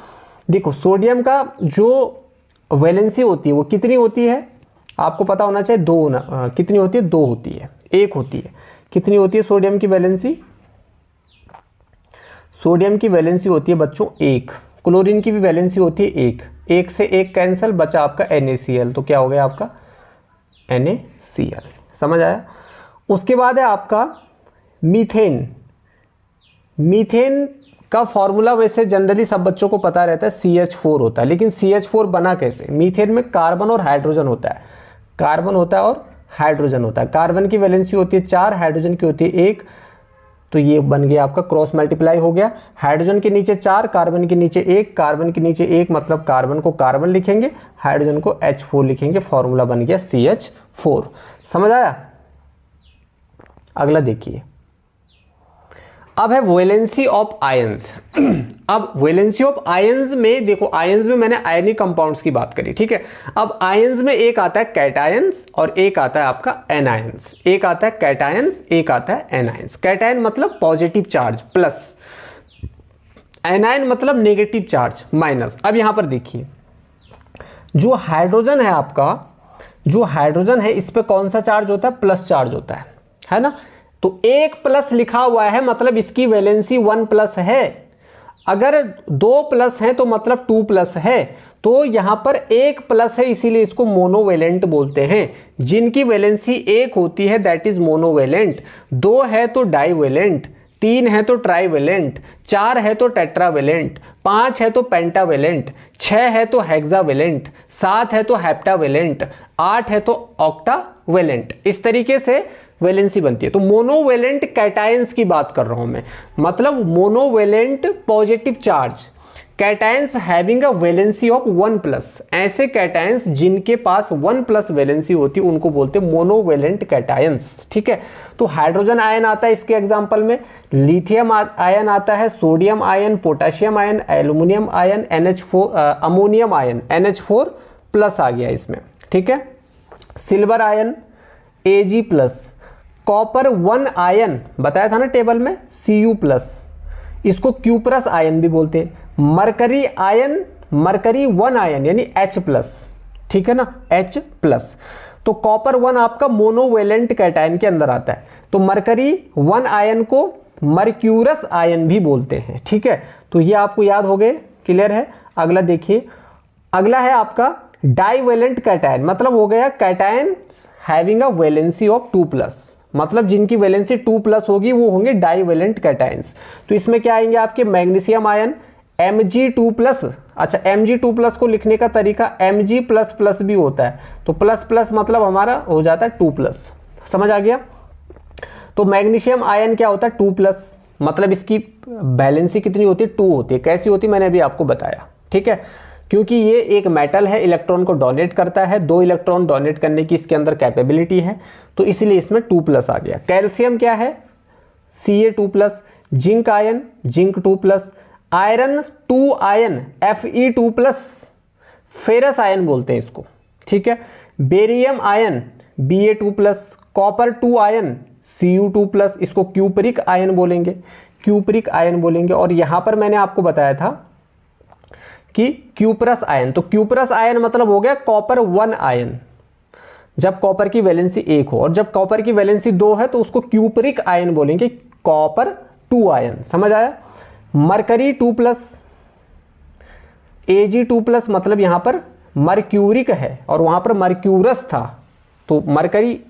देखो, सोडियम का जो वैलेंसी होती है वो कितनी होती है? आपको पता होना चाहिए, 2 कितनी होती है? 2 होती है, 1 होती है। कितनी होती है सोडियम की वैलेंसी? सोडियम की वैलेंसी होती है बच्चों 1। क्लोरीन की भी वैलेंसी होती है 1। 1 से 1 कैंसिल, बचा आपका NaCl, तो क्या हो गया आपका? NaCl। समझ आया? उसके बाद है आपका मीथेन। मीथेन का फॉर्मूला वैसे जनरली सब बच्चों को पता रहता है, CH4 होता है, लेकिन CH4 बना कैसे? मीथेन में कार्बन और हाइड्रोजन होता है, कार्बन होता है और हाइड्रोजन होता है। कार्बन की वैलेंसी होती है 4, हाइड्रोजन की होती है 1, तो ये बन गया आपका, क्रॉस मल्टीप्लाई हो गया। हाइड्रोजन के नीचे 4, कार्बन के नीचे 1, कार्बन के नीचे 1 मतलब कार्बन को कार्बन लिखेंगे, हाइड्रोजन को H4 लिखेंगे, फॉर्मूला बन गया CH4। समझ आया? अगला देखिए, अब है वैलेंसी ऑफ आयंस। अब वैलेंसी ऑफ आयंस में देखो, आयंस में मैंने आयनिक कंपाउंड्स की बात करी, ठीक है। अब आयंस में एक आता है कैटायंस और एक आता है आपका एनायंस। एक आता है कैटायंस, एक आता है एनायंस। कैटायन मतलब पॉजिटिव चार्ज प्लस, एनायन मतलब नेगेटिव चार्ज माइनस। अब यहां पर देखिए, जो हाइड्रोजन है आपका, जो हाइड्रोजन है इस पे कौन सा चार्ज होता है? प्लस चार्ज होता है ना। तो 1 प्लस लिखा हुआ है मतलब इसकी वैलेंसी 1 प्लस है। अगर 2 प्लस है तो मतलब 2 प्लस है। तो यहां पर 1 प्लस है, इसीलिए इसको मोनोवेलेंट बोलते हैं। जिनकी वैलेंसी 1 होती है दैट इज मोनोवेलेंट, 2 है तो डाईवेलेंट, 3 है तो ट्राईवेलेंट, 4 है तो टेट्रावेलेंट, 5 है तो पेंटावेलेंट, 6 है तो हेक्सावेलेंट, 7 है तो हेप्टावेलेंट, 8 है तो ऑक्टावेलेंट। इस तरीके से वैलेंसी बनती है। तो मोनोवेलेंट कैटायंस की बात कर रहा हूं मैं, मतलब monovalent positive charge cations having a valency of 1 plus. ऐसे कैटायंस जिनके पास 1 प्लस वैलेंसी होती है उनको बोलते हैं मोनोवेलेंट कैटायंस, ठीक है। तो हाइड्रोजन आयन आता है इसके एग्जांपल में, लिथियम आयन आता है, sodium ion, potassium ion, aluminium ion, NH4 ammonium ion, NH4 plus आ गया इसमें, ठीक है। Silver ion Ag plus, copper 1 ion बताया था ना टेबल में, Cu प्लस, इसको क्यूप्रस आयन भी बोलते हैं। मरकरी आयन, मरकरी 1 आयन यानी H प्लस, ठीक है ना, H प्लस। तो कॉपर 1 आपका मोनोवेलेंट कैटायन के अंदर आता है। तो मरकरी 1 आयन को मर्क्यूरस आयन भी बोलते हैं, ठीक है। तो ये आपको याद हो गए, क्लियर है। अगला देखिए, अगला है आपका डाइवेलेंट कैटायन, मतलब हो गया cation having a valency of 2+, मतलब जिनकी वैलेंसी 2+ होगी वो होंगे डाइवेलेंट कैटायंस। तो इसमें क्या आएंगे आपके मैग्नीशियम आयन Mg2+। अच्छा, Mg2+ को लिखने का तरीका Mg++ भी होता है, तो प्लस मतलब हमारा हो जाता है 2+, समझ आ गया। तो मैग्नीशियम आयन क्या होता है 2+, मतलब इसकी वैलेंसी कितनी होती है 2 होती है। कैसी होती है मैंने अभी आपको बताया, ठीक है। क्योंकि ये एक मेटल है, इलेक्ट्रॉन को डोनेट करता है, 2 इलेक्ट्रॉन डोनेट करने की इसके अंदर कैपेबिलिटी है, तो इसलिए इसमें 2+ आ गया। कैल्शियम क्या है Ca2+, zinc ion zinc 2+, iron 2 ion Fe2+, ferrous ion बोलते हैं इसको, ठीक है। Barium ion Ba2+, copper 2 ion Cu2+, इसको क्यूपरिक आयन बोलेंगे, क्यूपरिक आयन बोलेंगे। और यहां पर मैंने आपको बताया था कि क्यूपरस आयन, तो क्यूपरस आयन मतलब हो गया कॉपर 1 आयन, जब कॉपर की वैलेंसी 1 हो, और जब कॉपर की वैलेंसी 2 है तो उसको क्यूपरिक आयन बोलेंगे, कॉपर 2 आयन, समझ आया। मरकरी 2+, Ag2+, मतलब यहां पर मर्क्यूरिक है और वहां पर मर्क्यूरस था, तो मरकरी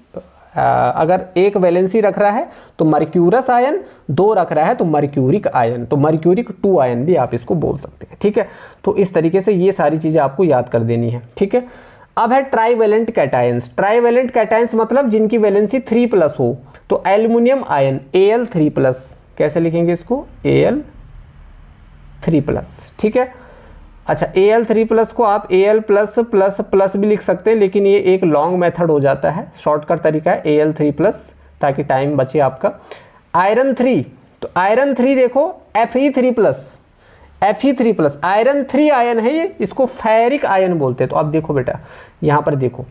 अगर एक वैलेंसी रख रहा है तो मर्क्यूरस आयन, 2 रख रहा है तो मर्क्यूरिक आयन, तो मर्क्यूरिक 2 आयन भी आप इसको बोल सकते हैं, ठीक है। तो इस तरीके से ये सारी चीजें आपको याद कर देनी है, ठीक है। अब है ट्राइवेलेंट कैटायंस। ट्राइवेलेंट कैटायंस मतलब जिनकी वैलेंसी 3+ हो, तो एल्युमिनियम आयन Al3+, कैसे लिखेंगे इसको Al3+, ठीक है। अच्छा, Al3+ को आप Al+++ भी लिख सकते हैं, लेकिन ये एक लॉन्ग मेथड हो जाता है, शॉर्टकट तरीका है Al3+, ताकि टाइम बचे आपका। आयरन 3, तो आयरन 3 देखो Fe3+, Fe3+, आयरन 3 आयन है ये, इसको फेरिक आयन बोलते हैं। तो अब देखो बेटा, यहां पर देखो,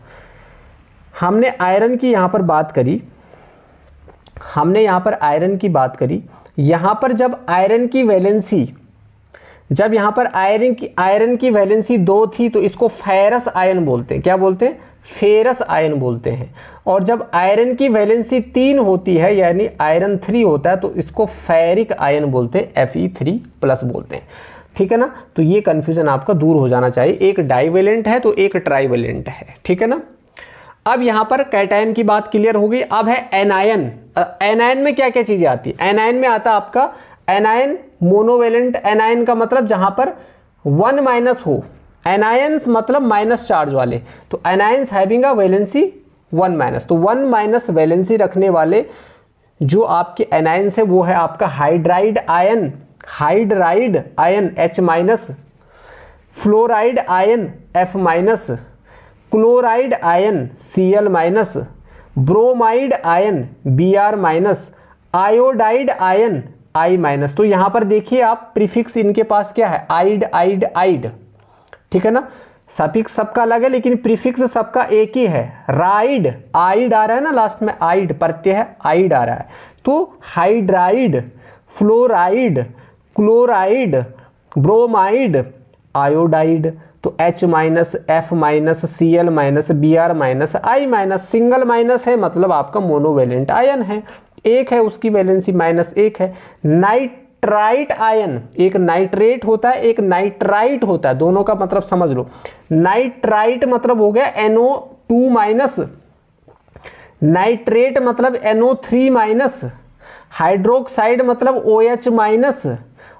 हमने आयरन की यहां पर बात करी, हमने यहां पर आयरन की बात करी, यहां पर जब आयरन की वैलेंसी, जब यहां पर आयरन की वैलेंसी 2 थी तो इसको फेरस आयन बोलते हैं, क्या बोलते हैं फेरस आयन बोलते हैं। और जब आयरन की वैलेंसी 3 होती है यानी आयरन 3 होता है तो इसको फेरिक आयन बोलते हैं, Fe3+ बोलते हैं, ठीक है ना। तो ये कंफ्यूजन आपका दूर हो जाना चाहिए, एक डाइवेलेंट है तो एक ट्राइवेलेंट है, ठीक है ना। अब यहां पर कैटायन की बात क्लियर हो गई। अब है एनायन। एनायन में क्या क्या चीजें आती है, एनायन में आता है आपका एनायन मोनोवेलेंट एनायन का मतलब जहां पर 1- हो, एनायंस मतलब माइनस चार्ज वाले, तो एनायंस हैविंग अ वैलेंसी 1-, तो 1- वैलेंसी रखने वाले जो आपके एनायंस है वो है आपका hydride ion, hydride ion H-, fluoride ion F-, chloride ion Cl-, bromide ion Br-, iodide ion I-। तो यहां पर देखिए आप, प्रीफिक्स इनके पास क्या है आइड आइड आइड, ठीक है ना। सफिक्स सबका अलग है लेकिन प्रीफिक्स सबका एक ही है, राइड, आइड आ रहा है ना लास्ट में, आइड प्रत्यय है, आइड आ रहा है। तो hydride, fluoride, chloride, bromide, iodide, तो H-, F-, Cl-, Br-, I-। Single minus है मतलब आपका मोनोवेलेंट आयन है, एक है उसकी वैलेंसी -1 है। नाइट्राइट आयन, एक नाइट्रेट होता है एक नाइट्राइट होता है, दोनों का मतलब समझ लो। नाइट्राइट मतलब हो गया NO2-, नाइट्रेट मतलब NO3-, हाइड्रोक्साइड मतलब OH-,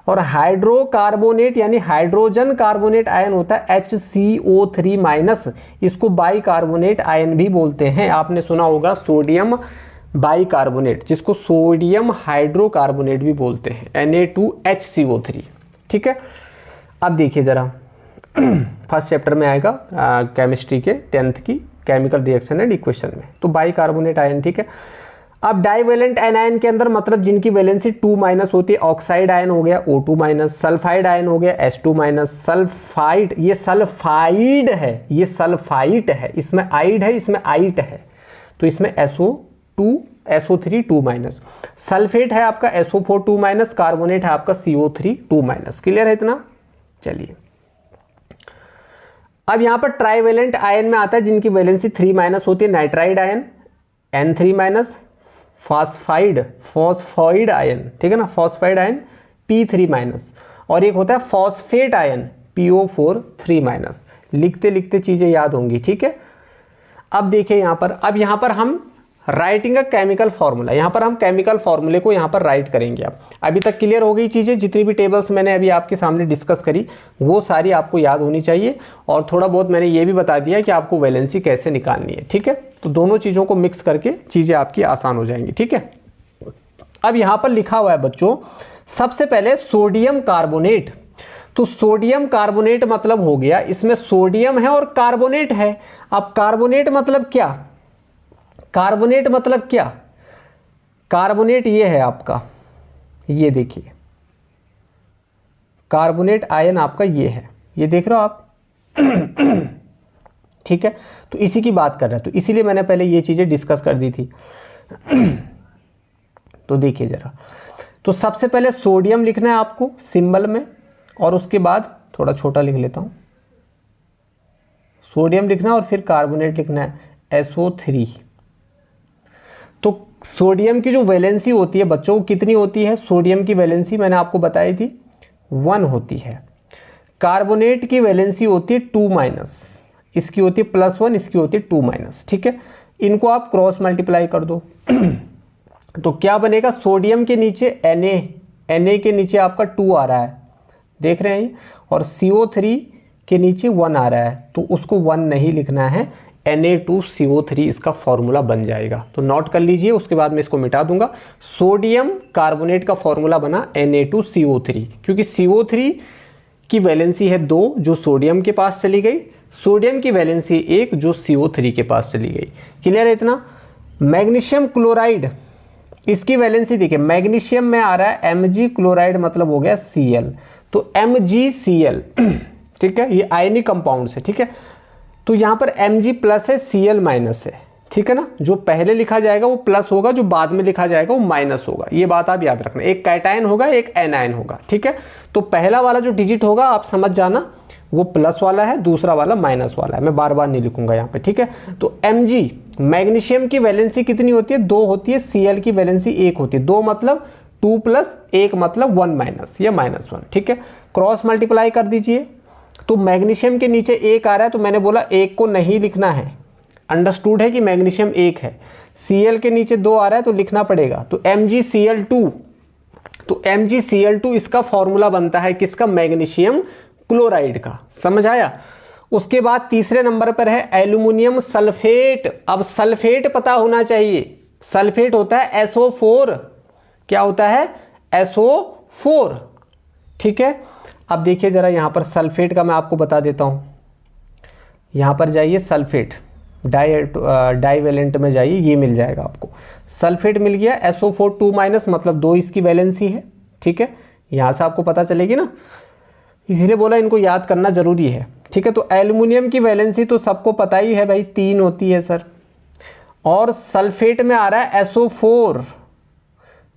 और हाइड्रोकार्बोनेट यानी हाइड्रोजन कार्बोनेट आयन होता है HCO3-, इसको बाइकार्बोनेट आयन भी बोलते हैं। आपने सुना होगा सोडियम बाइकार्बोनेट, जिसको सोडियम हाइड्रोकार्बोनेट भी बोलते हैं, Na2HCO3, ठीक है। अब देखिए जरा, फर्स्ट चैप्टर में आएगा केमिस्ट्री के 10th की केमिकल रिएक्शन एंड इक्वेशन में, तो बाइकार्बोनेट आयन, ठीक है। अब डाइवेलेंट एनायन के अंदर मतलब जिनकी वैलेंसी 2- होती है, ऑक्साइड आयन हो गया O2-, सल्फाइड आयन हो गया H2-, सल्फाइड, ये सल्फाइड है, ये सल्फाइट है, इसमें आइड है इसमें आइट है, तो इसमें SO3 2-। सल्फेट है आपका SO4 2-, कार्बोनेट है आपका CO3 2-। क्लियर है इतना, चलिए। अब यहां पर ट्राइवेलेंट आयन में आता है जिनकी वैलेंसी 3- होती है, nitride ion N3-, phosphide ion, ठीक है ना, फॉस्फाइड आयन P3-, और एक होता है फॉस्फेट आयन PO4 3-। लिखते लिखते चीज़ें याद होंगी, ठीक है। अब देखिए यहाँ पर, अब यहाँ पर हम राइटिंग अ केमिकल फार्मूला, यहाँ पर हम केमिकल फार्मूले को यहाँ पर राइट करेंगे। अब अभी तक क्लियर हो गई चीज़ें, जितनी भी टेबल्स मैंने अभी आपके सामने डिस्कस करी वो सारी आपको याद होनी चाहिए, और थोड़ा बहुत मैंने ये भी बता दिया कि आपको वैलेंसी कैसे निकालनी है, ठीक है। तो दोनों चीज़ों को मिक्स करके चीज़ें आपकी आसान हो जाएंगी, ठीक है। अब यहाँ पर लिखा हुआ है बच्चों, सबसे पहले सोडियम कार्बोनेट। तो सोडियम कार्बोनेट मतलब हो गया, इसमें सोडियम है और कार्बोनेट है। अब कार्बोनेट मतलब क्या, कार्बोनेट मतलब क्या, कार्बोनेट ये है आपका, ये देखिए कार्बोनेट आयन आपका ये है, ये देख रहे हो आप ठीक है। तो इसी की बात कर रहे हैं, तो इसीलिए मैंने पहले ये चीज़ें डिस्कस कर दी थी तो देखिए ज़रा, तो सबसे पहले सोडियम लिखना है आपको सिंबल में, और उसके बाद थोड़ा छोटा लिख लेता हूँ, सोडियम लिखना है और फिर कार्बोनेट लिखना है SO3। तो सोडियम की जो वैलेंसी होती है बच्चों, कितनी होती है, सोडियम की वैलेंसी मैंने आपको बताई थी 1 होती है। कार्बोनेट की वैलेंसी होती है 2-, इसकी होती है +1, इसकी होती है 2-, ठीक है। इनको आप क्रॉस मल्टीप्लाई कर दो तो क्या बनेगा, सोडियम के नीचे Na के नीचे आपका 2 आ रहा है, देख रहे हैं, और CO3 के नीचे 1 आ रहा है, तो उसको 1 नहीं लिखना है, Na2CO3 इसका फॉर्मूला बन जाएगा। तो नोट कर लीजिए, उसके बाद मैं इसको मिटा दूंगा। सोडियम कार्बोनेट का फॉर्मूला बना Na2CO3, क्योंकि CO3 की वैलेंसी है 2 जो सोडियम के पास चली गई, सोडियम की वैलेंसी 1 जो CO3 के पास चली गई। क्लियर है इतना। मैग्नीशियम क्लोराइड, इसकी वैलेंसी देखिए, मैग्नीशियम में आ रहा है Mg, क्लोराइड मतलब हो गया Cl, तो MgCl ठीक है, ये आयनिक कंपाउंड है, ठीक है। तो यहाँ पर Mg+ है, Cl- है, ठीक है ना। जो पहले लिखा जाएगा वो प्लस होगा, जो बाद में लिखा जाएगा वो माइनस होगा, ये बात आप याद रखना। एक कैटायन होगा, एक एनायन होगा, ठीक है। तो पहला वाला जो डिजिट होगा आप समझ जाना वो प्लस वाला है, दूसरा वाला माइनस वाला है, मैं बार बार नहीं लिखूंगा यहाँ पे, ठीक है। तो Mg, मैग्नीशियम की वैलेंसी कितनी होती है, 2 होती है, Cl की वैलेंसी 1 होती है, 2 मतलब 2 + 1 मतलब 1- या -1, ठीक है। क्रॉस मल्टीप्लाई कर दीजिए, तो मैग्नीशियम के नीचे 1 आ रहा है, तो मैंने बोला 1 को नहीं लिखना है, अंडरस्टूड है कि मैग्नीशियम 1 है। Cl के नीचे 2 आ रहा है तो लिखना पड़ेगा, तो MgCl2, तो MgCl2 इसका फॉर्मूला बनता है किसका, मैग्नीशियम क्लोराइड का, समझ आया। उसके बाद तीसरे नंबर पर है एल्यूमिनियम सल्फेट। अब सल्फेट पता होना चाहिए, सल्फेट होता है SO4, क्या होता है, SO4, ठीक है। अब देखिए जरा यहाँ पर सल्फेट का मैं आपको बता देता हूँ, यहाँ पर जाइए सल्फेट, डाईवेलेंट में जाइए, ये मिल जाएगा आपको, सल्फेट मिल गया, SO4 2- मतलब 2 इसकी वैलेंसी है, ठीक है। यहाँ से आपको पता चलेगी ना, इसीलिए बोला इनको याद करना जरूरी है, ठीक है। तो एल्युमिनियम की वैलेंसी तो सबको पता ही है भाई 3 होती है सर, और सल्फेट में आ रहा है SO4,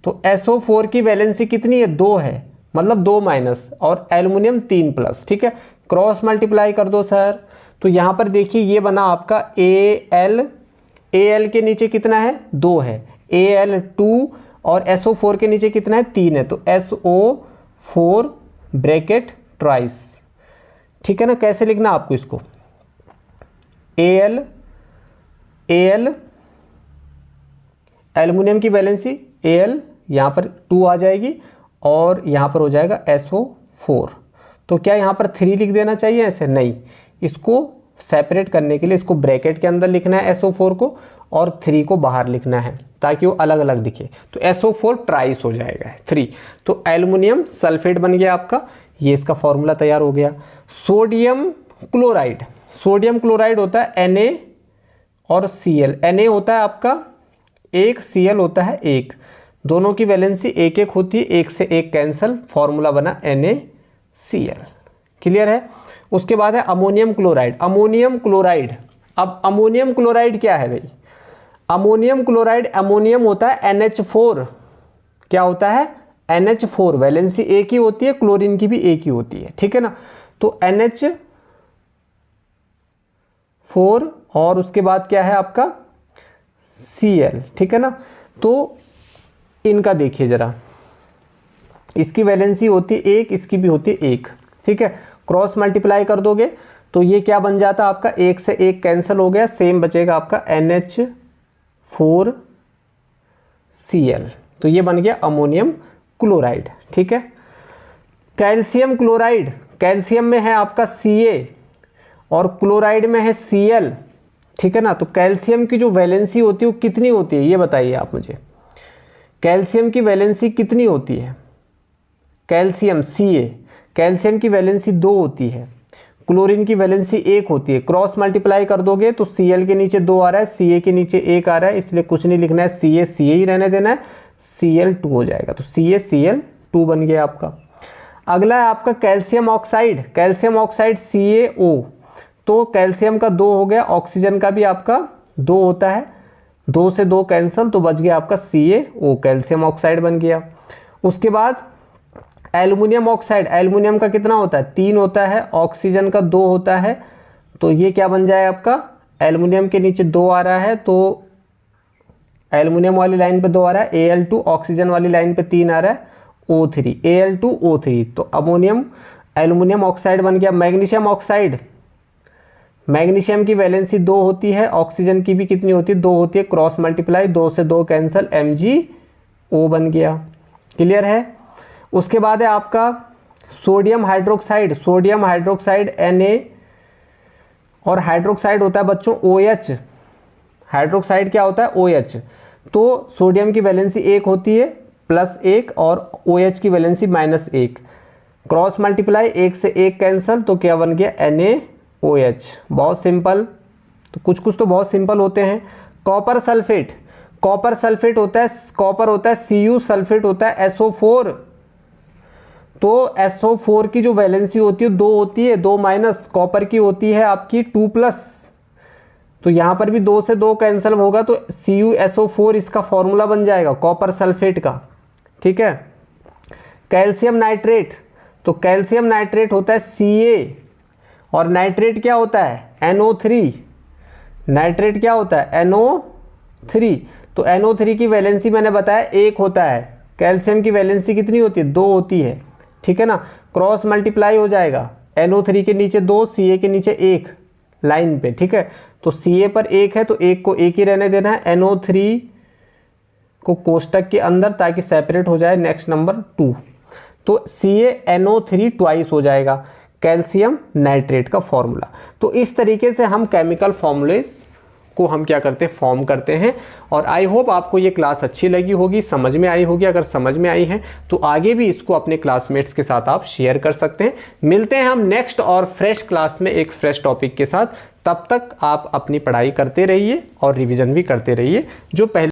तो SO4 की वैलेंसी कितनी है, 2 है, मतलब 2-, और एल्युमिनियम 3+, ठीक है। क्रॉस मल्टीप्लाई कर दो सर, तो यहाँ पर देखिए ये बना आपका Al के नीचे कितना है, 2 है, Al2, और SO4 के नीचे कितना है, 3 है, तो SO4 ब्रैकेट ट्वाइस, ठीक है ना। कैसे लिखना आपको इसको, Al एल्युमिनियम की वैलेंसी Al, यहाँ पर 2 आ जाएगी, और यहाँ पर हो जाएगा SO4, तो क्या यहाँ पर 3 लिख देना चाहिए ऐसे, नहीं, इसको सेपरेट करने के लिए इसको ब्रैकेट के अंदर लिखना है SO4 को, और 3 को बाहर लिखना है ताकि वो अलग अलग दिखे, तो SO4 ट्राइस हो जाएगा 3, तो एल्युमिनियम सल्फेट बन गया आपका, ये इसका फॉर्मूला तैयार हो गया। सोडियम क्लोराइड, सोडियम क्लोराइड होता है Na और Cl, Na होता है आपका 1, Cl होता है 1, दोनों की वैलेंसी 1-1 होती है, 1 से 1 कैंसल, फॉर्मूला बना NaCl, क्लियर है। उसके बाद है अमोनियम क्लोराइड, अमोनियम क्लोराइड। अब अमोनियम क्लोराइड क्या है भाई, अमोनियम क्लोराइड, अमोनियम होता है NH4, क्या होता है, NH4, वैलेंसी एक ही होती है, क्लोरीन की भी एक ही होती है, ठीक है ना। तो NH4, और उसके बाद क्या है आपका Cl, ठीक है ना। तो इनका देखिए ज़रा, इसकी वैलेंसी होती है 1, इसकी भी होती है 1, ठीक है। क्रॉस मल्टीप्लाई कर दोगे तो ये क्या बन जाता है आपका, 1 से 1 कैंसिल हो गया, सेम बचेगा आपका NH4Cl, तो ये बन गया अमोनियम क्लोराइड, ठीक है। कैल्शियम क्लोराइड, कैल्शियम में है आपका Ca और क्लोराइड में है Cl, ठीक है ना। तो कैल्शियम की जो वैलेंसी होती है वो कितनी होती है, ये बताइए आप मुझे। कैल्शियम की वैलेंसी कितनी होती है, कैल्शियम Ca, कैल्शियम की वैलेंसी 2 होती है, क्लोरीन की वैलेंसी 1 होती है। क्रॉस मल्टीप्लाई कर दोगे तो Cl के नीचे 2 आ रहा है, Ca के नीचे 1 आ रहा है, इसलिए कुछ नहीं लिखना है, Ca ही रहने देना है, Cl2 हो जाएगा। तो CaCl2 बन गया आपका। अगला है आपका calcium oxide, calcium oxide CaO, तो कैल्शियम का 2 हो गया, ऑक्सीजन का भी आपका 2 होता है, 2 से 2 कैंसिल, तो बच गया आपका CaO, कैल्शियम ऑक्साइड बन गया। उसके बाद एल्युमिनियम ऑक्साइड, एल्युमिनियम का कितना होता है, 3 होता है, ऑक्सीजन का 2 होता है, तो ये क्या बन जाए आपका, एल्युमिनियम के नीचे 2 आ रहा है, तो एल्युमिनियम वाली लाइन पे 2 आ रहा है, Al2, ऑक्सीजन वाली लाइन पे 3 आ रहा है, O3, Al2O3, तो अमोनियम एल्युमिनियम ऑक्साइड बन गया। मैग्नीशियम ऑक्साइड, मैग्नीशियम की वैलेंसी 2 होती है, ऑक्सीजन की भी कितनी होती है, 2 होती है, क्रॉस मल्टीप्लाई 2 से 2 कैंसिल, MgO बन गया। क्लियर है। उसके बाद है आपका sodium hydroxide, sodium hydroxide Na और हाइड्रोक्साइड होता है बच्चों OH, हाइड्रोक्साइड क्या होता है OH, तो सोडियम की वैलेंसी 1 होती है +1 और OH की वैलेंसी -1, क्रॉस मल्टीप्लाई 1 से 1 कैंसिल, तो क्या बन गया NaOH। बहुत सिंपल, तो कुछ कुछ तो बहुत सिंपल होते हैं। कॉपर सल्फेट, कॉपर सल्फेट होता है, कॉपर होता है Cu, सल्फेट होता है SO4, तो SO4 की जो वैलेंसी होती है 2 होती है, 2 माइनस, कॉपर की होती है आपकी 2+, तो यहाँ पर भी 2 से 2 कैंसिल होगा, तो CuSO4 इसका फॉर्मूला बन जाएगा कॉपर सल्फेट का, ठीक है। कैल्शियम नाइट्रेट, तो कैल्शियम नाइट्रेट होता है Ca और नाइट्रेट क्या होता है NO3, नाइट्रेट क्या होता है NO3, तो NO3 की वैलेंसी मैंने बताया 1 होता है, कैल्शियम की वैलेंसी कितनी होती है 2 होती है, ठीक है ना। क्रॉस मल्टीप्लाई हो जाएगा, NO3 के नीचे 2, Ca के नीचे 1 लाइन पे, ठीक है। तो Ca पर 1 है तो 1 को 1 ही रहने देना है, NO3 को कोष्टक के अंदर ताकि सेपरेट हो जाए। नेक्स्ट नंबर 2, तो CaNO3 ट्वाइस हो जाएगा कैल्शियम नाइट्रेट का फॉर्मूला। तो इस तरीके से हम केमिकल फॉर्मूलेस को हम क्या करते हैं, फॉर्म करते हैं। और आई होप आपको ये क्लास अच्छी लगी होगी, समझ में आई होगी। अगर समझ में आई है तो आगे भी इसको अपने क्लासमेट्स के साथ आप शेयर कर सकते हैं। मिलते हैं हम नेक्स्ट और फ्रेश क्लास में एक फ्रेश टॉपिक के साथ। तब तक आप अपनी पढ़ाई करते रहिए और रिवीजन भी करते रहिए। जो पहले